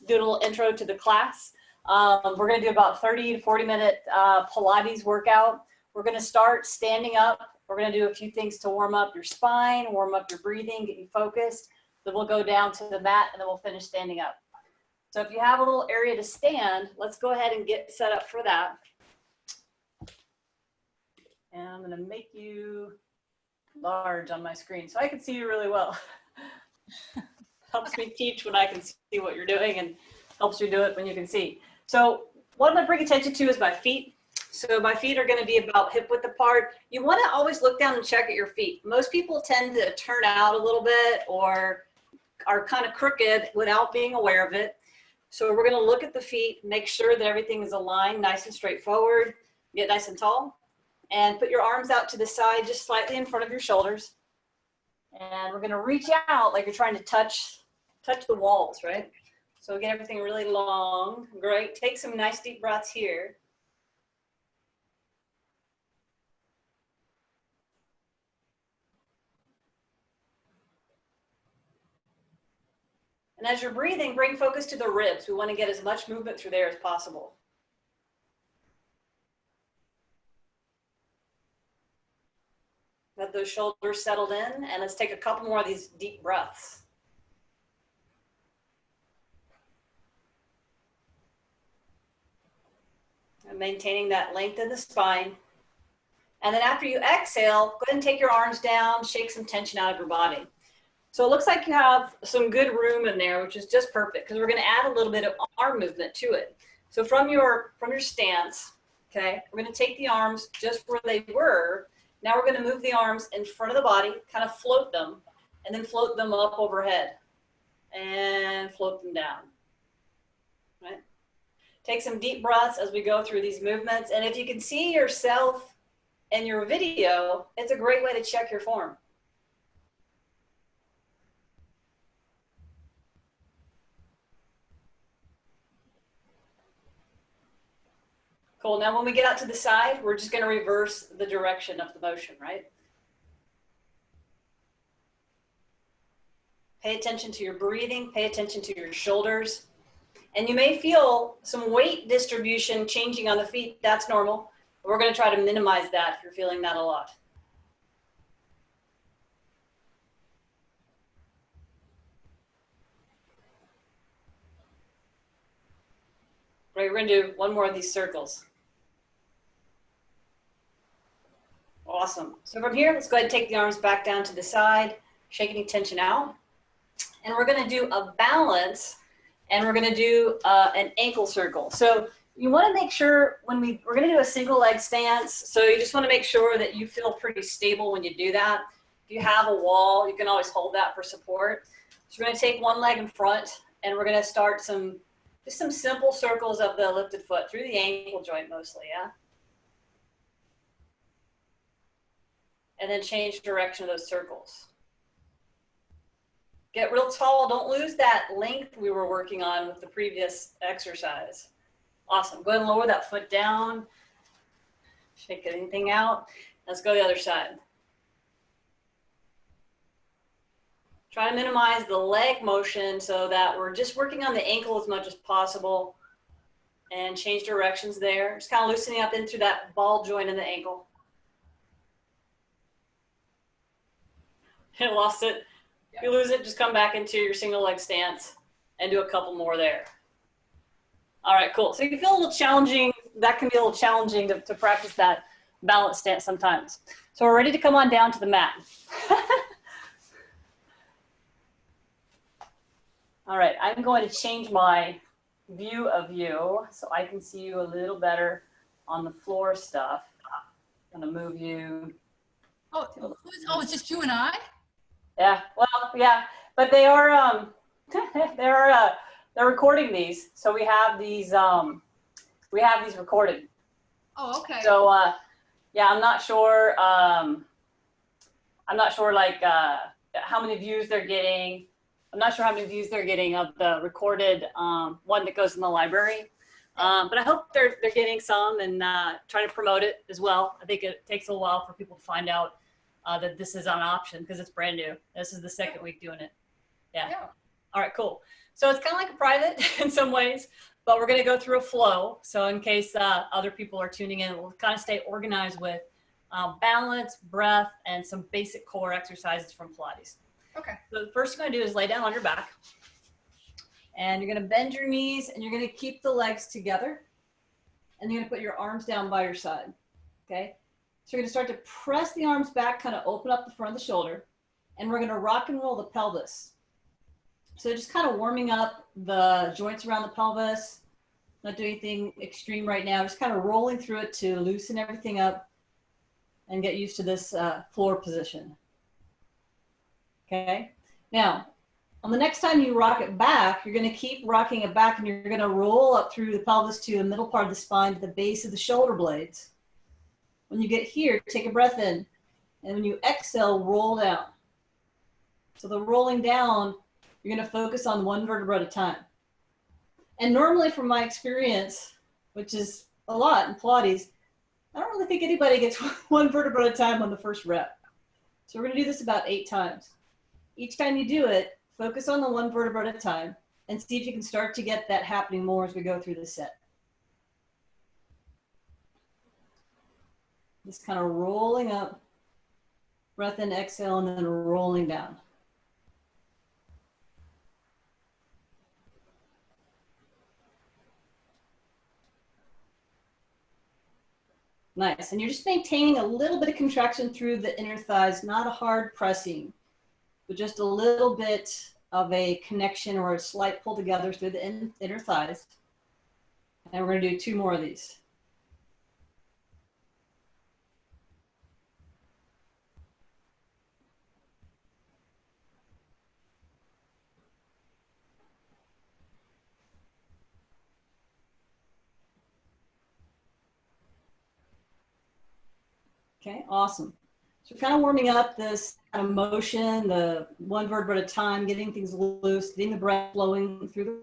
do a little intro to the class. We're going to do about 30 to 40-minute Pilates workout. We're going to start standing up. We're going to do a few things to warm up your spine, warm up your breathing, get you focused. Then we'll go down to the mat, and then we'll finish standing up. So if you have a little area to stand, let's go ahead and get set up for that. And I'm going to make you large on my screen so I can see you really well. Helps me teach when I can see what you're doing, and helps you do it when you can see. So what I'm going to bring attention to is my feet. So my feet are going to be about hip width apart. You want to always look down and check at your feet. Most people tend to turn out a little bit or are kind of crooked without being aware of it. So we're going to look at the feet, make sure that everything is aligned, nice and straightforward, get nice and tall, and put your arms out to the side, just slightly in front of your shoulders. And we're going to reach out like you're trying to touch the walls, right? So get everything really long. Great. Take some nice deep breaths here. And as you're breathing, bring focus to the ribs. We want to get as much movement through there as possible. Let those shoulders settled in, and let's take a couple more of these deep breaths. And maintaining that length in the spine. And then after you exhale, go ahead and take your arms down, shake some tension out of your body. So it looks like you have some good room in there, which is just perfect because we're going to add a little bit of arm movement to it. So from your stance, okay, we're going to take the arms just where they were. Now we're going to move the arms in front of the body, kind of float them, and then float them up overhead and float them down. Right? Take some deep breaths as we go through these movements. And if you can see yourself in your video, it's a great way to check your form. Cool. Now when we get out to the side, we're just going to reverse the direction of the motion, right? Pay attention to your breathing. Pay attention to your shoulders. And you may feel some weight distribution changing on the feet. That's normal. We're going to try to minimize that if you're feeling that a lot. Great. We're going to do one more of these circles. Awesome. So from here, let's go ahead and take the arms back down to the side, shake any tension out. And we're going to do a balance, and we're going to do an ankle circle. So you want to make sure when we're going to do a single leg stance. So you just want to make sure that you feel pretty stable when you do that. If you have a wall, you can always hold that for support. So we're going to take one leg in front, and we're going to start just some simple circles of the lifted foot through the ankle joint mostly, yeah? And then change direction of those circles. Get real tall. Don't lose that length we were working on with the previous exercise. Awesome. Go ahead and lower that foot down. Shake anything out. Let's go to the other side. Try to minimize the leg motion so that we're just working on the ankle as much as possible, and change directions there. Just kind of loosening up into that ball joint in the ankle. You lost it. If you lose it, just come back into your single leg stance and do a couple more there. All right, cool. So you feel a little challenging. That can be a little challenging to practice that balance stance sometimes. So we're ready to come on down to the mat. All right, I'm going to change my view of you so I can see you a little better on the floor stuff. I'm going to move you. Oh, it's just you and I? Yeah, well, yeah, but they are they're recording these, so we have these recorded. Oh, okay. So yeah, I'm not sure like how many views they're getting. I'm not sure how many views they're getting of the recorded one that goes in the library. But I hope they're getting some, and trying to promote it as well. I think it takes a while for people to find out that this is an option because it's brand new. This is the second week doing it. Yeah. All right, cool. So it's kind of like a private in some ways, but we're going to go through a flow. So in case other people are tuning in, we'll kind of stay organized with balance, breath, and some basic core exercises from Pilates. Okay. So the first thing I'm going to do is lay down on your back. And you're going to bend your knees, and you're going to keep the legs together. And you're going to put your arms down by your side. Okay? So you're going to start to press the arms back, kind of open up the front of the shoulder. And we're going to rock and roll the pelvis. So just kind of warming up the joints around the pelvis. Not doing anything extreme right now. Just kind of rolling through it to loosen everything up and get used to this floor position. Okay? Now, on the next time you rock it back, you're going to keep rocking it back, and you're going to roll up through the pelvis to the middle part of the spine to the base of the shoulder blades. When you get here, take a breath in. And when you exhale, roll down. So the rolling down, you're going to focus on one vertebra at a time. And normally from my experience, which is a lot in Pilates, I don't really think anybody gets one vertebra at a time on the first rep. So we're going to do this about 8 times. Each time you do it, focus on the one vertebra at a time and see if you can start to get that happening more as we go through the set. Just kind of rolling up, breath in, exhale, and then rolling down. Nice, and you're just maintaining a little bit of contraction through the inner thighs, not a hard pressing, but just a little bit of a connection or a slight pull together through the inner thighs. And we're going to do 2 more of these. Okay, awesome. So we're kind of warming up this kind of motion, the one vertebra at a time, getting things loose, getting the breath flowing through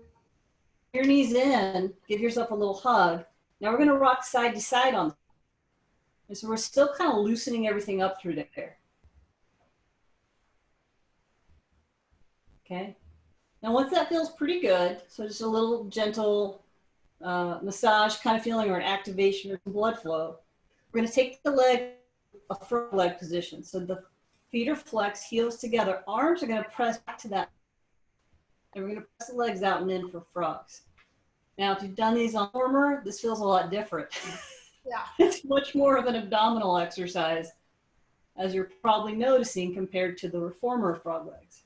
your knees in, give yourself a little hug. Now we're going to rock side to side on this. And so we're still kind of loosening everything up through there. Okay. Now once that feels pretty good, so just a little gentle massage kind of feeling or an activation or blood flow, we're going to take the leg, a front leg position. So the feet are flexed, heels together, arms are going to press back to that. And we're going to press the legs out and in for frogs. Now, if you've done these on reformer, this feels a lot different. Yeah. It's much more of an abdominal exercise, as you're probably noticing compared to the reformer frog legs.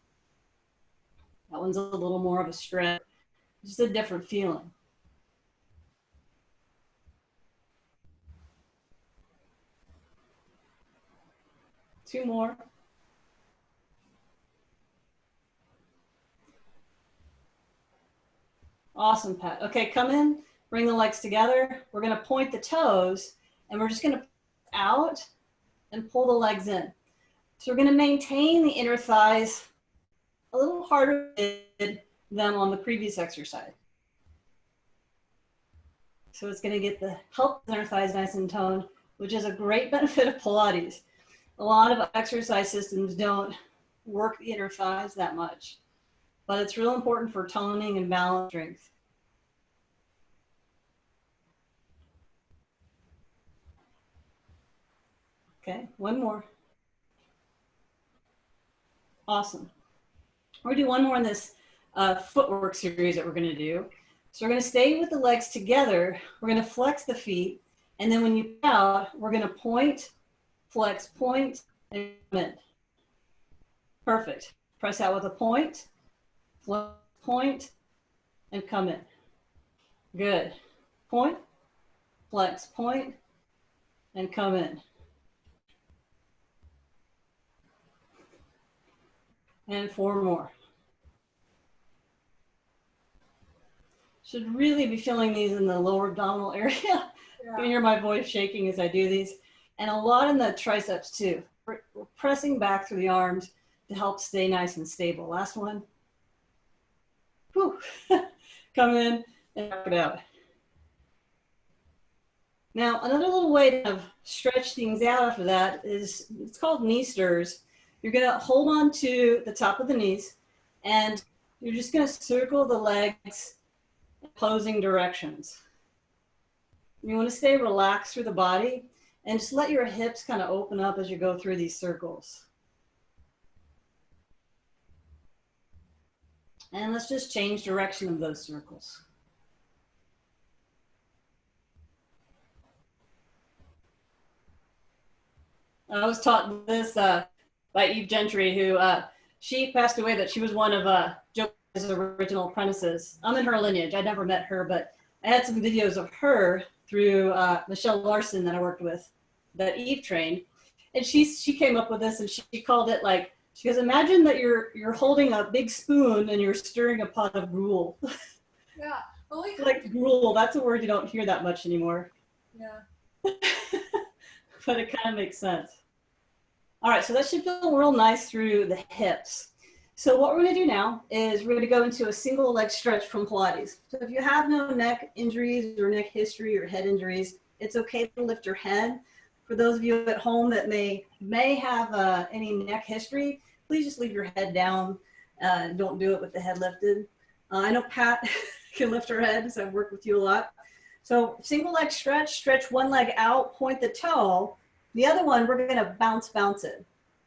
That one's a little more of a stretch, just a different feeling. Two more. Awesome, Pat. Okay, come in, bring the legs together. We're going to point the toes, and we're just going to out and pull the legs in. So we're going to maintain the inner thighs a little harder than them on the previous exercise. So it's going to get the help the inner thighs nice and toned, which is a great benefit of Pilates. A lot of exercise systems don't work the inner thighs that much, but it's real important for toning and balance strength. Okay, one more. Awesome. We're gonna do one more in this footwork series that we're gonna do. So we're gonna stay with the legs together. We're gonna flex the feet. And then when you out, we're gonna point, flex, point, and in. Perfect. Press out with a point, flex, point, and come in. Good. Point, flex, point, and come in. And 4 more. Should really be feeling these in the lower abdominal area. Yeah. You can hear my voice shaking as I do these. And a lot in the triceps too. We're pressing back through the arms to help stay nice and stable. Last one. Whew. Come in and knock it out. Now, another little way to stretch things out after that is, it's called knee stirs. You're going to hold on to the top of the knees and You're just going to circle the legs in opposing directions. You want to stay relaxed through the body and just let your hips kind of open up as you go through these circles. And let's just change direction of those circles. I was taught this by Eve Gentry, who she passed away, but she was one of Joe's original apprentices. I'm in her lineage. I never met her, but I had some videos of her through Michelle Larson that I worked with, that Eve trained. And she came up with this, and she called it like, she goes, imagine that you're holding a big spoon and you're stirring a pot of gruel. Yeah. Well, Like gruel, that's a word you don't hear that much anymore. yeah. But it kind of makes sense. All right, so that should feel real nice through the hips. So what we're gonna do now is we're gonna go into a single leg stretch from Pilates. So if you have no neck injuries or neck history or head injuries, it's okay to lift your head. For those of you at home that may have any neck history, please just leave your head down. Don't do it with the head lifted. I know Pat can lift her head, so I've worked with you a lot. So single leg stretch, stretch one leg out, point the toe. The other one, we're gonna bounce it.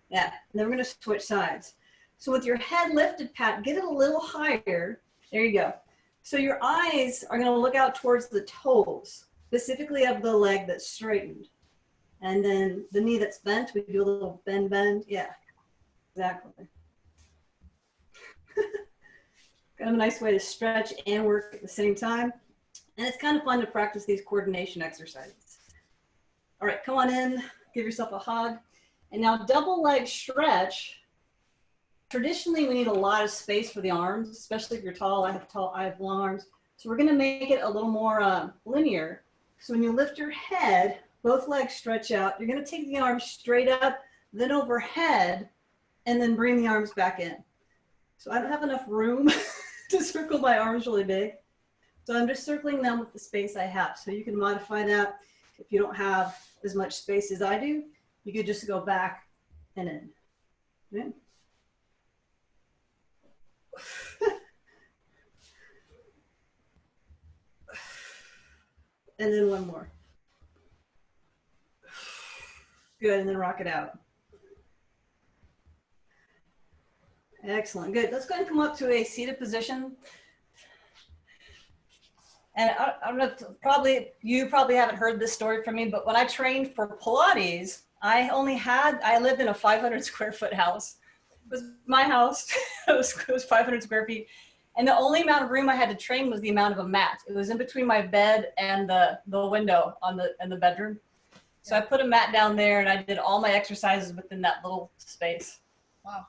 Yeah, and then we're gonna switch sides. So with your head lifted, Pat, get it a little higher. There you go. So your eyes are gonna look out towards the toes, specifically of the leg that's straightened. And then the knee that's bent, we do a little bend. Yeah, exactly. Kind of a nice way to stretch and work at the same time. And it's kind of fun to practice these coordination exercises. All right, come on in, give yourself a hug. And now double leg stretch. Traditionally, we need a lot of space for the arms, especially if you're tall. I have long arms. So we're gonna make it a little more linear. So when you lift your head, both legs stretch out. You're gonna take the arms straight up, then overhead, and then bring the arms back in. So I don't have enough room to circle my arms really big. So I'm just circling them with the space I have. So you can modify that. If you don't have as much space as I do, you could just go back and in. Yeah. And then one more. Good, and then rock it out. Excellent, good. Let's go ahead and come up to a seated position. And I don't know, you probably haven't heard this story from me, but when I trained for Pilates, I lived in a 500 square foot house. It was my house, it was 500 square feet. And the only amount of room I had to train was the amount of a mat. It was in between my bed and the window in the bedroom. So I put a mat down there and I did all my exercises within that little space. Wow.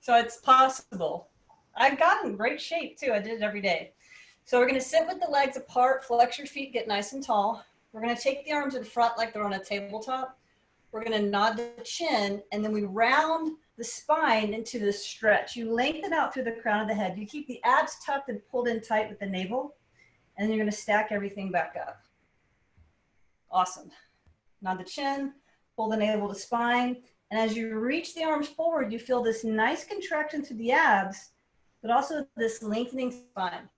So it's possible. I got in great shape too. I did it every day. So we're gonna sit with the legs apart, flex your feet, get nice and tall. We're gonna take the arms in front like they're on a tabletop. We're gonna nod the chin, and then we round the spine into this stretch. You lengthen out through the crown of the head. You keep the abs tucked and pulled in tight with the navel, and then you're gonna stack everything back up. Awesome. Nod the chin, pull the navel to spine, and as you reach the arms forward, you feel this nice contraction through the abs, but also this lengthening spine.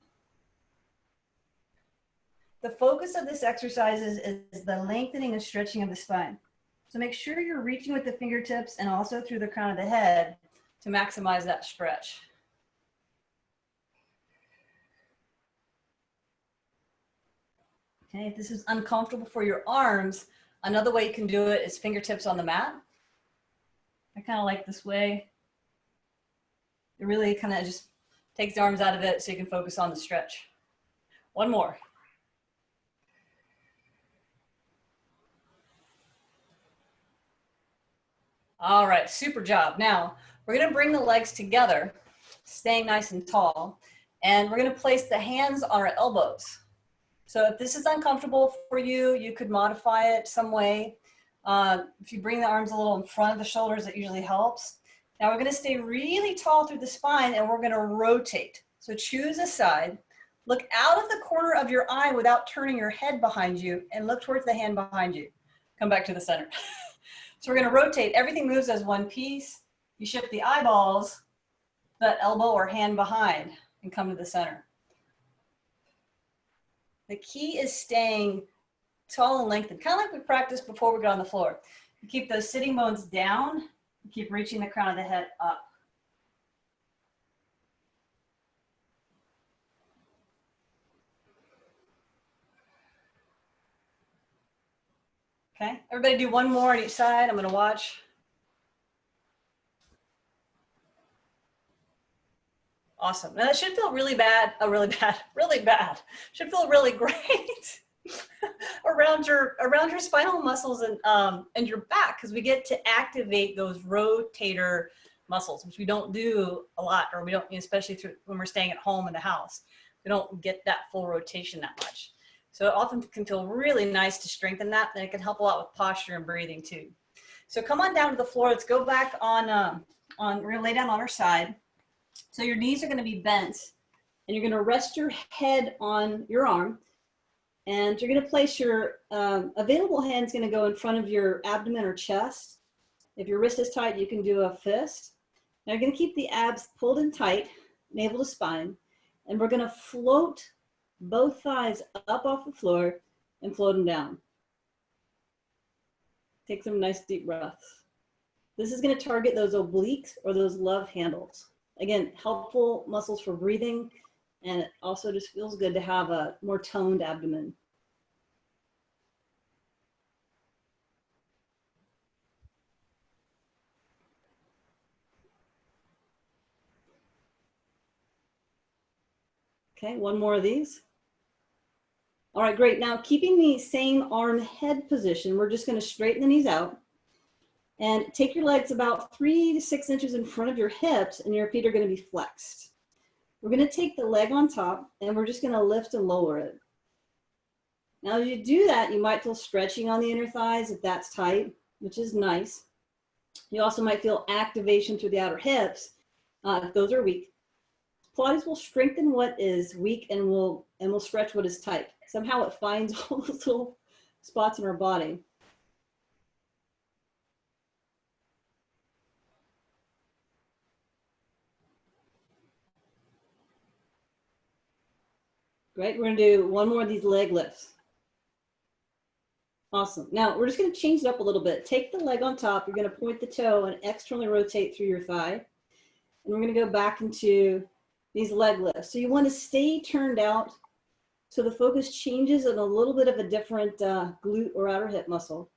The focus of this exercise is the lengthening and stretching of the spine. So make sure you're reaching with the fingertips and also through the crown of the head to maximize that stretch. Okay, if this is uncomfortable for your arms, another way you can do it is fingertips on the mat. I kind of like this way. It really kind of just takes the arms out of it so you can focus on the stretch. One more. All right, super job. Now, we're gonna bring the legs together, staying nice and tall, and we're gonna place the hands on our elbows. So if this is uncomfortable for you, you could modify it some way. If you bring the arms a little in front of the shoulders, it usually helps. Now we're gonna stay really tall through the spine and we're gonna rotate. So choose a side, look out of the corner of your eye without turning your head behind you and look towards the hand behind you. Come back to the center. So we're gonna rotate, everything moves as one piece. You shift the eyeballs, that elbow or hand behind and come to the center. The key is staying tall and lengthened, kind of like we practiced before we got on the floor. You keep those sitting bones down, you keep reaching the crown of the head up. Okay, everybody do one more on each side. I'm gonna watch. Awesome. Now that should feel really bad, really bad. Should feel really great around your spinal muscles and your back, because we get to activate those rotator muscles, which we don't do a lot, or we don't, especially when we're staying at home in the house. We don't get that full rotation that much. So it often can feel really nice to strengthen that, and it can help a lot with posture and breathing too. So come on down to the floor. Let's go back on we're gonna lay down on our side. So your knees are gonna be bent, and you're gonna rest your head on your arm, and you're gonna place your available hand's gonna go in front of your abdomen or chest. If your wrist is tight, you can do a fist. Now you're gonna keep the abs pulled in tight, navel to spine, and we're gonna float both thighs up off the floor and float them down. Take some nice deep breaths. This is gonna target those obliques or those love handles. Again, helpful muscles for breathing, and it also just feels good to have a more toned abdomen. Okay, one more of these. All right, great. Now, keeping the same arm head position, we're just going to straighten the knees out and take your legs about 3 to 6 inches in front of your hips, and your feet are going to be flexed. We're going to take the leg on top, and we're just going to lift and lower it. Now, as you do that, you might feel stretching on the inner thighs if that's tight, which is nice. You also might feel activation through the outer hips if those are weak. Pilates will strengthen what is weak and will stretch what is tight. Somehow it finds all those little spots in our body. Great, we're gonna do one more of these leg lifts. Awesome. Now we're just gonna change it up a little bit. Take the leg on top, you're gonna point the toe and externally rotate through your thigh. And we're gonna go back into these leg lifts. So you wanna stay turned out so the focus changes in a little bit of a different glute or outer hip muscle.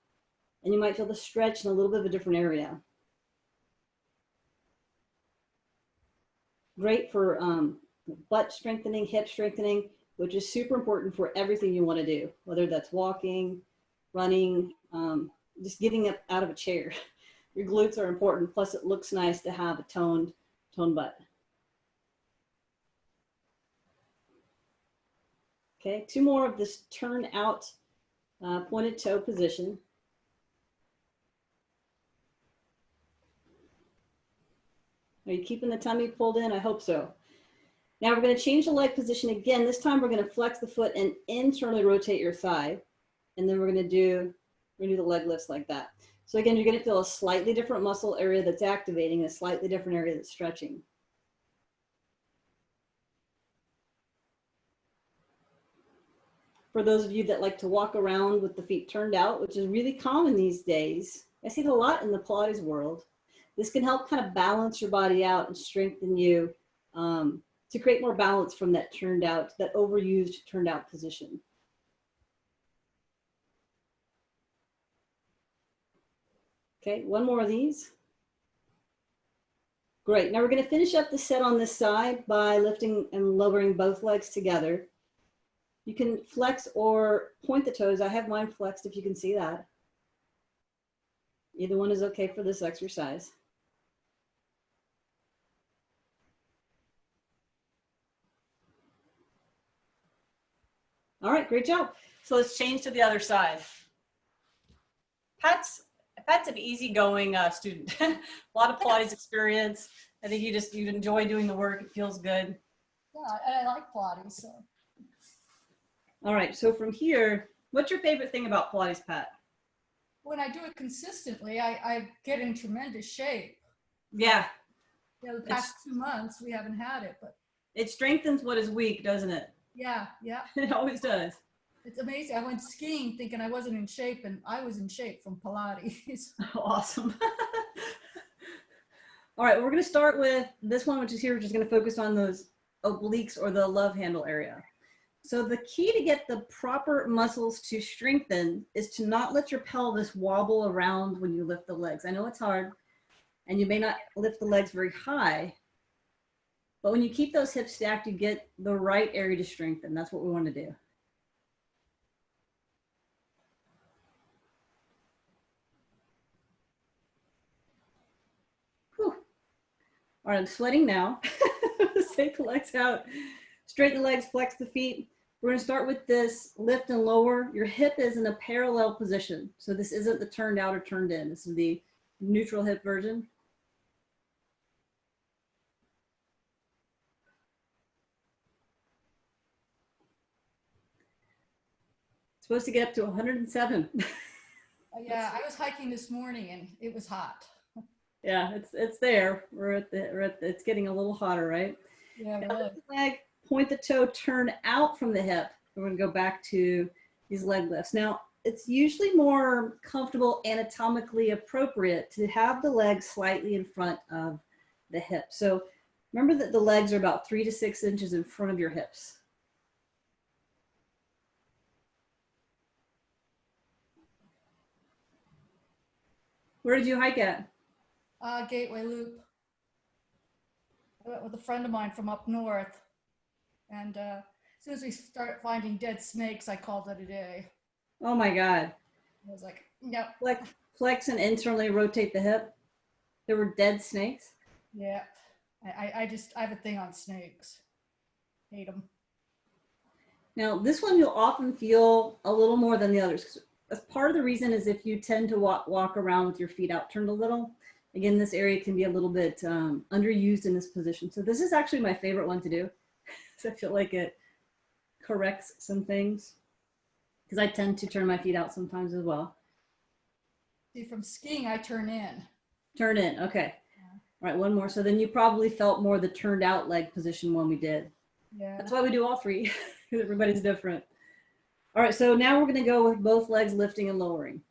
And you might feel the stretch in a little bit of a different area. Great for butt strengthening, hip strengthening, which is super important for everything you want to do, whether that's walking, running, just getting up out of a chair. Your glutes are important, plus it looks nice to have a toned butt. Okay, 2 more of this turn out pointed toe position. Are you keeping the tummy pulled in? I hope so. Now we're going to change the leg position again. This time we're going to flex the foot and internally rotate your thigh. And then we're going to do the leg lifts like that. So again, you're going to feel a slightly different muscle area that's activating, a slightly different area that's stretching. For those of you that like to walk around with the feet turned out, which is really common these days, I see it a lot in the Pilates world. This can help kind of balance your body out and strengthen you to create more balance from that overused turned out position. Okay, one more of these. Great, now we're gonna finish up the set on this side by lifting and lowering both legs together. You can flex or point the toes. I have mine flexed if you can see that. Either one is okay for this exercise. All right, great job. So let's change to the other side. Pat's an easygoing student. A lot of Pilates experience. I think you enjoy doing the work. It feels good. Yeah, and I like Pilates, so. All right, so from here, what's your favorite thing about Pilates, Pat? When I do it consistently, I get in tremendous shape. Yeah. Yeah, the past 2 months we haven't had it, but It strengthens what is weak, doesn't it? yeah, yeah. It always does. It's amazing. I went skiing thinking I wasn't in shape, and I was in shape from Pilates. Awesome. All right, we're going to start with this one, which is here, which is going to focus on those obliques or the love handle area. So the key to get the proper muscles to strengthen is to not let your pelvis wobble around when you lift the legs. I know it's hard, and you may not lift the legs very high, but when you keep those hips stacked, you get the right area to strengthen. That's what we want to do. Whew. All right, I'm sweating now. Take the legs out, straighten the legs, flex the feet. We're going to start with this lift and lower. Your hip is in a parallel position. So this isn't the turned out or turned in. This is the neutral hip version. It's supposed to get up to 107. Yeah, I was hiking this morning and it was hot. Yeah, it's there. It's getting a little hotter, right? Yeah, Now, really. lift the leg, point the toe, turn out from the hip. We're going to go back to these leg lifts. Now, it's usually more comfortable, anatomically appropriate to have the legs slightly in front of the hip. So remember that the legs are about 3 to 6 inches in front of your hips. Where did you hike at? Gateway Loop. I went with a friend of mine from up north. And as soon as we start finding dead snakes, I called it a day. Oh my God. I was like, no. Flex and internally rotate the hip. There were dead snakes. Yeah. I have a thing on snakes. Hate them. Now, this one you'll often feel a little more than the others. As part of the reason is if you tend to walk around with your feet out turned a little. Again, this area can be a little bit underused in this position. So this is actually my favorite one to do. So I feel like it corrects some things because I tend to turn my feet out sometimes as well. See, from skiing, I turn in. Turn in, okay. Yeah. All right, one more. So then you probably felt more the turned out leg position when we did. Yeah. That's why we do all three, because everybody's different. All right, so now we're gonna go with both legs lifting and lowering.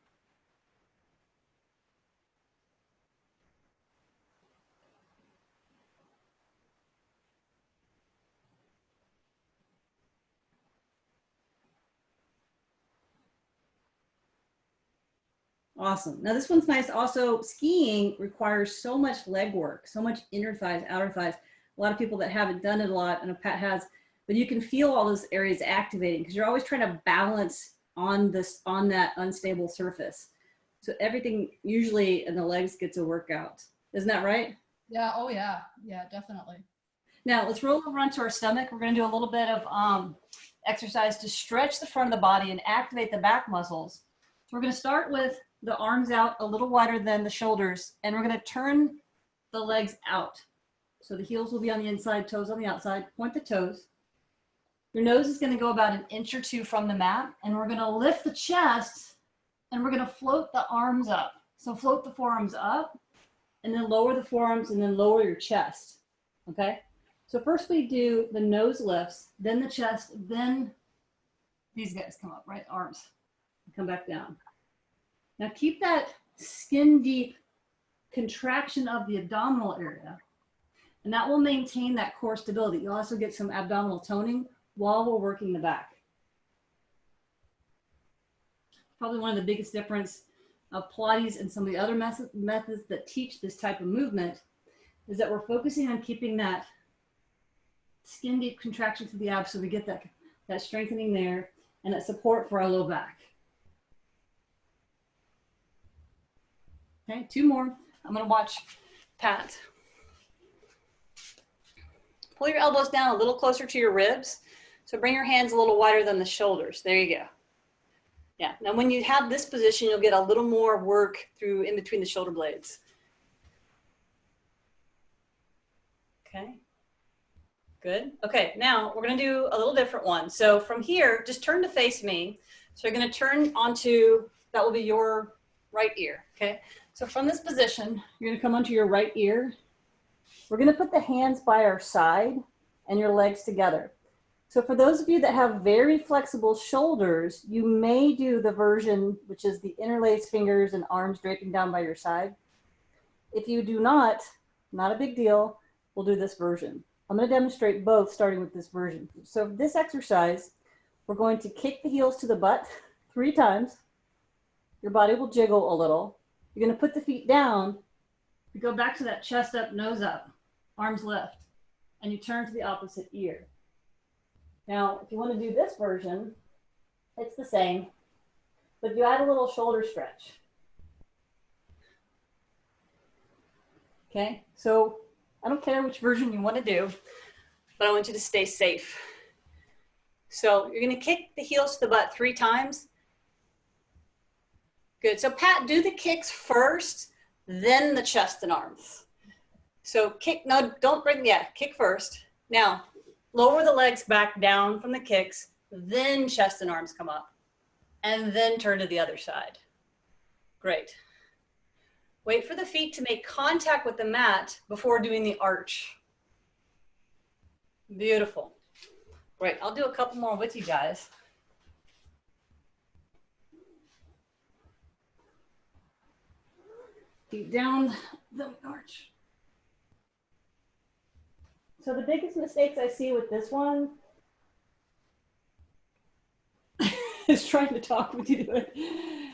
Awesome. Now this one's nice. Also, skiing requires so much leg work, so much inner thighs, outer thighs. A lot of people that haven't done it a lot, and Pat has, but you can feel all those areas activating because you're always trying to balance on that unstable surface. So everything usually in the legs gets a workout. Isn't that right? Yeah. Oh yeah. Yeah, definitely. Now let's roll over onto our stomach. We're going to do a little bit of exercise to stretch the front of the body and activate the back muscles. So we're going to start with the arms out a little wider than the shoulders, and we're going to turn the legs out. So the heels will be on the inside, toes on the outside. Point the toes. Your nose is going to go about 1 inch or 2 from the mat, and we're going to lift the chest, and we're going to float the arms up. So float the forearms up, and then lower the forearms, and then lower your chest. Okay? So first we do the nose lifts, then the chest, then these guys come up, right? Arms. Come back down. Now keep that skin deep contraction of the abdominal area, and that will maintain that core stability. You'll also get some abdominal toning while we're working the back. Probably one of the biggest difference of Pilates and some of the other methods that teach this type of movement is that we're focusing on keeping that skin deep contraction through the abs so we get that strengthening there and that support for our low back. Okay, 2 more. I'm going to watch Pat. Pull your elbows down a little closer to your ribs. So bring your hands a little wider than the shoulders. There you go. Yeah, now when you have this position, you'll get a little more work through in between the shoulder blades. Okay, good. Okay, now we're going to do a little different one. So from here, just turn to face me. So you're going to turn onto, that will be your right ear, okay? So from this position, you're going to come onto your right ear, We're gonna put the hands by our side and your legs together. So for those of you that have very flexible shoulders, you may do the version, which is the interlaced fingers and arms draping down by your side. If you do not a big deal, we'll do this version. I'm gonna demonstrate both starting with this version. So this exercise, we're going to kick the heels to the butt 3 times. Your body will jiggle a little. You're gonna put the feet down. You go back to that chest up, nose up, arms left, and you turn to the opposite ear. Now, if you want to do this version, it's the same, but you add a little shoulder stretch. Okay, so I don't care which version you want to do, but I want you to stay safe. So you're going to kick the heels to the butt 3 times. Good. So Pat, do the kicks first, then the chest and arms. So kick, no, don't bring, yeah, kick first. Now, lower the legs back down from the kicks, then chest and arms come up, and then turn to the other side. Great. Wait for the feet to make contact with the mat before doing the arch. Beautiful. Great, I'll do a couple more with you guys. Feet down, the arch. So the biggest mistakes I see with this one is trying to talk with you do it.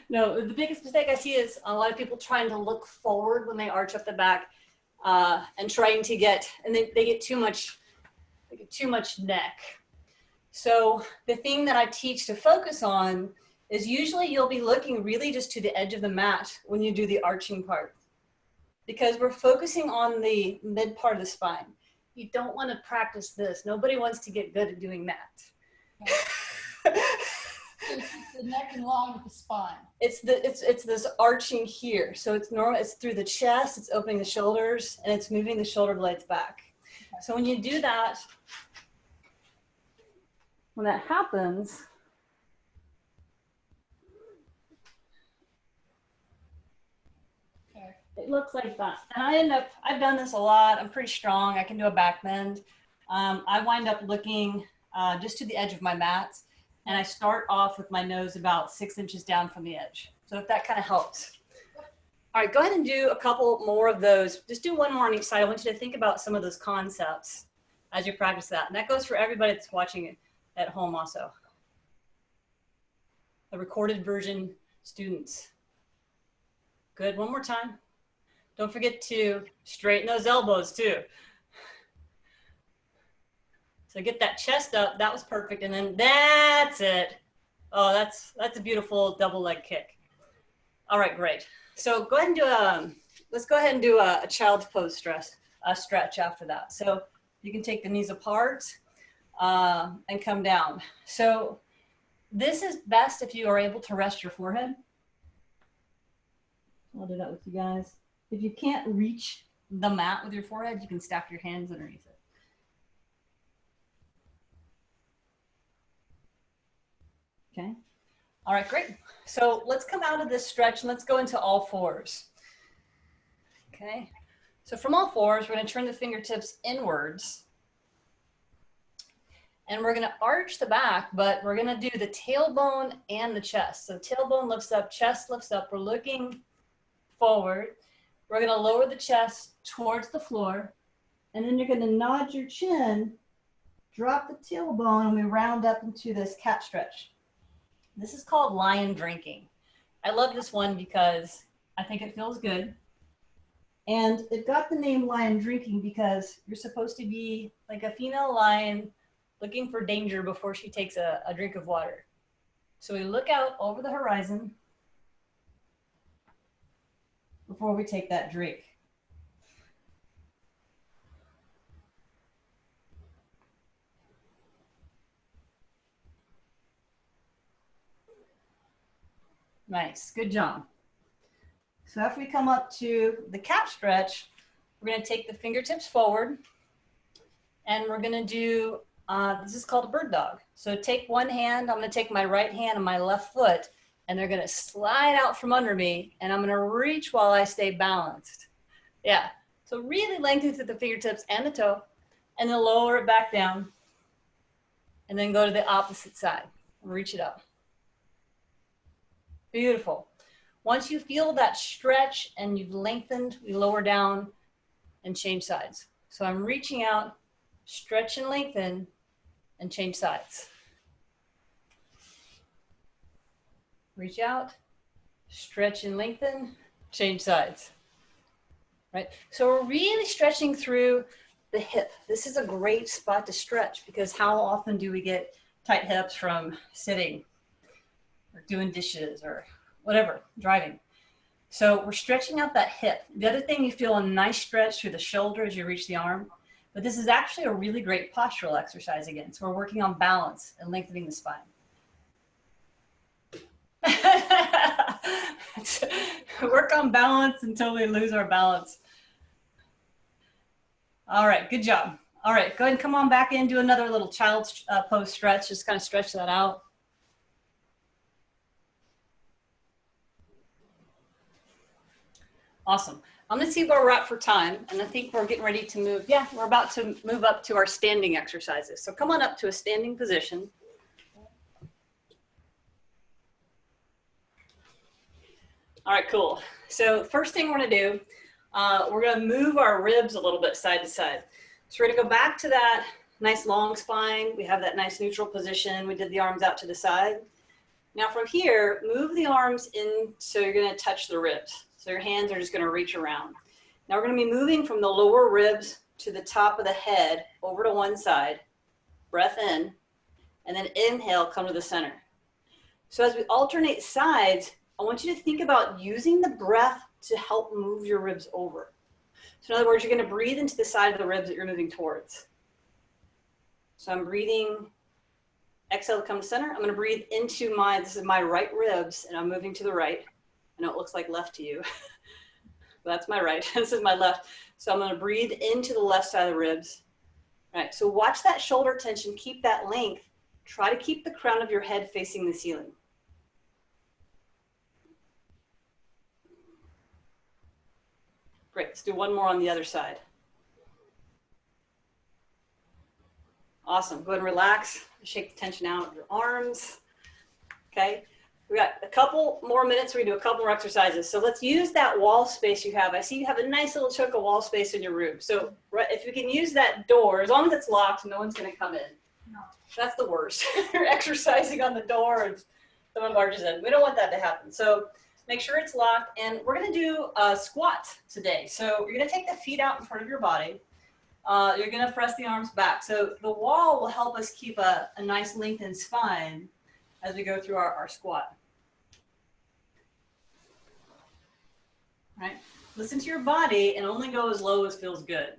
No, the biggest mistake I see is a lot of people trying to look forward when they arch up the back and trying to get, and they get too much neck. So the thing that I teach to focus on is usually you'll be looking really just to the edge of the mat when you do the arching part, because we're focusing on the mid part of the spine. You don't want to practice this. Nobody wants to get good at doing that. Okay. So it's the neck in line with the spine. It's this arching here. So it's normal. It's through the chest. It's opening the shoulders, and it's moving the shoulder blades back. Okay. So when you do that, when that happens, okay, it looks like that. And I've done this a lot. I'm pretty strong. I can do a back bend. I wind up looking just to the edge of my mat, and I start off with my nose about 6 inches down from the edge. So if that kind of helps. All right, go ahead and do a couple more of those. Just do one more on each side. I want you to think about some of those concepts as you practice that. And that goes for everybody that's watching it at home also. The recorded version students. Good, one more time. Don't forget to straighten those elbows too. So get that chest up, that was perfect, and then that's it. Oh, that's a beautiful double leg kick. All right, great. So go ahead and do let's go ahead and do a child's pose stretch after that. So you can take the knees apart and come down. So this is best if you are able to rest your forehead. I'll do that with you guys. If you can't reach the mat with your forehead, you can stack your hands underneath it. Okay. All right, great. So let's come out of this stretch and let's go into all fours. Okay. So from all fours, we're going to turn the fingertips inwards. And we're going to arch the back, but we're going to do the tailbone and the chest. So tailbone lifts up, chest lifts up. We're looking forward. We're going to lower the chest towards the floor. And then you're going to nod your chin, drop the tailbone, and we round up into this cat stretch. This is called lion drinking. I love this one because I think it feels good. And it got the name lion drinking because you're supposed to be like a female lion looking for danger before she takes a drink of water. So we look out over the horizon before we take that drink. Nice, good job. So after we come up to the cat stretch, we're going to take the fingertips forward and we're going to do, this is called a bird dog. So take one hand, I'm going to take my right hand and my left foot, and they're going to slide out from under me, and I'm going to reach while I stay balanced. Yeah, So really lengthen through the fingertips and the toe, and then lower it back down, and then go to the opposite side. Reach it up. Beautiful. Once you feel that stretch and you've lengthened, we lower down and change sides. So I'm reaching out, stretch and lengthen, and change sides. Reach out, stretch and lengthen, change sides. Right? So we're really stretching through the hip. This is a great spot to stretch because how often do we get tight hips from sitting or doing dishes or whatever, driving? So we're stretching out that hip. The other thing, you feel a nice stretch through the shoulder as you reach the arm, but this is actually a really great postural exercise again. So we're working on balance and lengthening the spine. Work on balance until we lose our balance. All right, good job. All right, go ahead and come on back in, do another little child's pose stretch. Just kind of stretch that out. Awesome. I'm gonna see where we're at for time, and I think we're getting ready to move. Yeah, we're about to move up to our standing exercises. So come on up to a standing position. All right, cool. So first thing we're gonna do, we're gonna move our ribs a little bit side to side. So we're gonna go back to that nice long spine. We have that nice neutral position. We did the arms out to the side. Now from here, move the arms in so you're gonna touch the ribs. So your hands are just gonna reach around. Now we're gonna be moving from the lower ribs to the top of the head over to one side. Breath in, and then inhale, come to the center. So as we alternate sides, I want you to think about using the breath to help move your ribs over. So in other words, you're gonna breathe into the side of the ribs that you're moving towards. So I'm breathing, exhale to come to center. I'm gonna breathe into this is my right ribs, and I'm moving to the right. I know it looks like left to you, but that's my right. This is my left. So I'm gonna breathe into the left side of the ribs. All right, so watch that shoulder tension, keep that length. Try to keep the crown of your head facing the ceiling. Great, let's do one more on the other side. Awesome, go ahead and relax. Shake the tension out of your arms. Okay, we got a couple more minutes. We do a couple more exercises. So let's use that wall space you have. I see you have a nice little chunk of wall space in your room. So if you can use that door, as long as it's locked, no one's gonna come in. No. That's the worst. You're exercising on the door and someone barges in. We don't want that to happen. So make sure it's locked, and we're gonna do a squat today. So you're gonna take the feet out in front of your body. You're gonna press the arms back. So the wall will help us keep a nice lengthened spine as we go through our squat. All right, listen to your body and only go as low as feels good.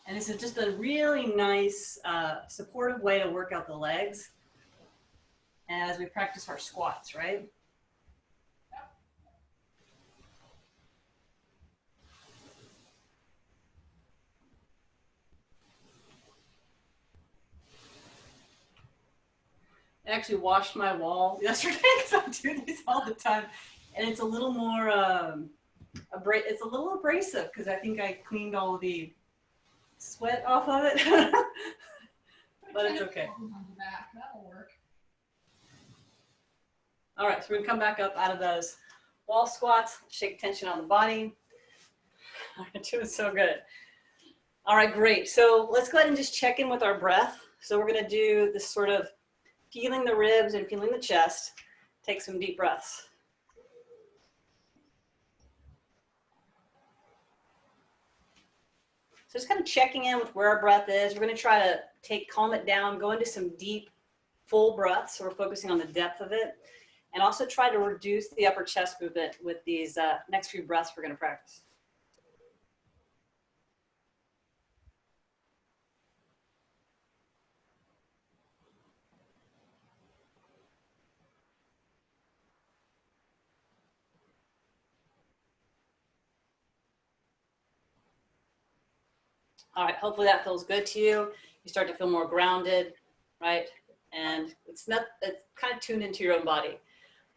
And this is just a really nice supportive way to work out the legs as we practice our squats, right? I actually washed my wall yesterday because I do these all the time, and it's a little more it's a little abrasive because I think I cleaned all the sweat off of it. But it's okay. That'll work. All right, so we're gonna come back up out of those wall squats, shake tension on the body. All right, doing so good. All right, great. So let's go ahead and just check in with our breath. So we're gonna do this sort of feeling the ribs and feeling the chest. Take some deep breaths. So just kind of checking in with where our breath is. We're gonna try to calm it down, go into some deep, full breaths. So we're focusing on the depth of it. And also try to reduce the upper chest movement with these next few breaths we're gonna practice. All right, hopefully that feels good to you. You start to feel more grounded, right? And it's kind of tuned into your own body.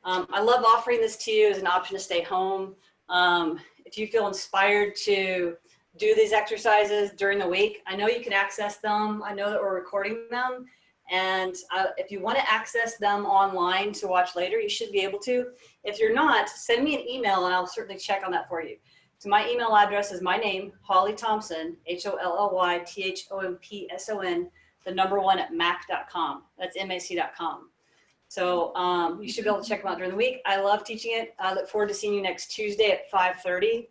I love offering this to you as an option to stay home. if you feel inspired to do these exercises during the week, I know you can access them. I know that we're recording them. And if you want to access them online to watch later, you should be able to. If you're not, send me an email and I'll certainly check on that for you. So my email address is my name, Holly Thompson, HOLLYTHOMPSON, the number 1 at mac.com. That's MAC.com. So you should be able to check them out during the week. I love teaching it. I look forward to seeing you next Tuesday at 5:30.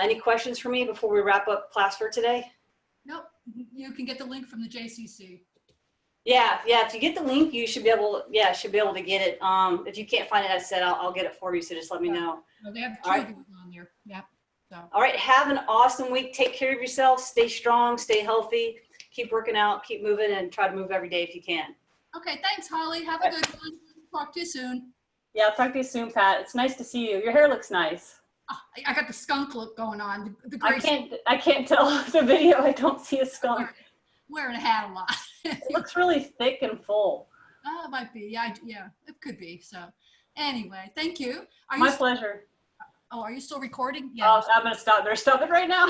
Any questions for me before we wrap up class for today? Nope. You can get the link from the JCC. Yeah. If you get the link, you should be able. Yeah, should be able to get it. If you can't find it, as I said, I'll get it for you. So just let me know. No, they have two All of right. them on there. Yeah. So. All right. Have an awesome week. Take care of yourself. Stay strong. Stay healthy. Keep working out. Keep moving, and try to move every day if you can. Okay. Thanks, Holly. Have a good one. Talk to you soon. Yeah, I'll talk to you soon, Pat. It's nice to see you. Your hair looks nice. Oh, I got the skunk look going on. The I gray can't tell the video. I don't see a skunk. wearing a hat a lot. It looks really thick and full. It might be. Yeah, it could be. So anyway, thank you. My pleasure. Are you still recording? Yeah. I'm gonna stop. Better stop it right now.